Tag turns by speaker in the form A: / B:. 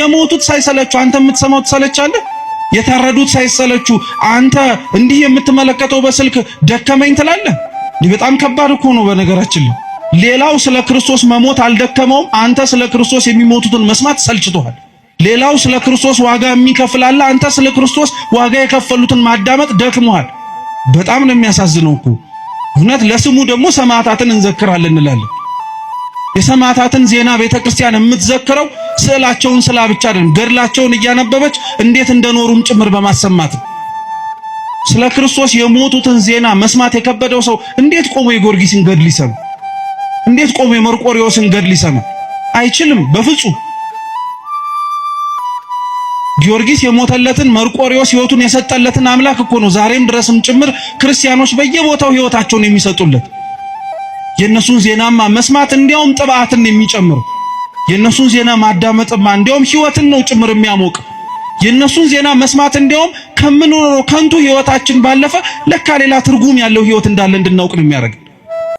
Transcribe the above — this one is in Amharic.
A: የሞቱት ሳይሰለቹ አንተ የምትሰማው ትሰለቻለህ? የታረዱት ሳይሰለቹ አንተ እንዲህ የምትመለከተው በስልክ ደከመኝ ትላለህ? በጣም ከባድ እኮ ነው በነገራችን ላይ። ሌላው ስለ ክርስቶስ መሞት አልደከመውም፣ አንተ ስለ ክርስቶስ የሚሞቱትን መስማት ሰልችቶሃል። ሌላው ስለ ክርስቶስ ዋጋ የሚከፍል አለ፣ አንተ ስለ ክርስቶስ ዋጋ የከፈሉትን ማዳመጥ ደክሞሃል። በጣም ነው የሚያሳዝነው እኮ እውነት። ለስሙ ደግሞ ሰማዕታትን እንዘክራለን እንላለን። የሰማዕታትን ዜና ቤተክርስቲያን የምትዘክረው ስዕላቸውን ስላ ብቻ አይደለም፣ ገድላቸውን እያነበበች እንዴት እንደኖሩም ጭምር በማሰማት ስለ ክርስቶስ የሞቱትን ዜና መስማት የከበደው ሰው እንዴት ቆሞ የጊዮርጊስን ገድል ይሰማ? እንዴት ቆሞ የመርቆሪዎስን ገድል ይሰማ? አይችልም በፍጹም። ጊዮርጊስ የሞተለትን መርቆሪዎስ ሕይወቱን የሰጠለትን አምላክ እኮ ነው ዛሬም ድረስም ጭምር ክርስቲያኖች በየቦታው ሕይወታቸውን የሚሰጡለት። የነሱን ዜናማ መስማት እንዲያውም ጥብዓትን የሚጨምር፣ የነሱን ዜና ማዳመጥማ እንዲያውም ሕይወትን ነው ጭምር የሚያሞቅ። የነሱን ዜና መስማት እንዲያውም ከምንኖረው ከንቱ ሕይወታችን ባለፈ ለካ ሌላ ትርጉም ያለው ሕይወት እንዳለ እንድናውቅ ነው የሚያደርግ።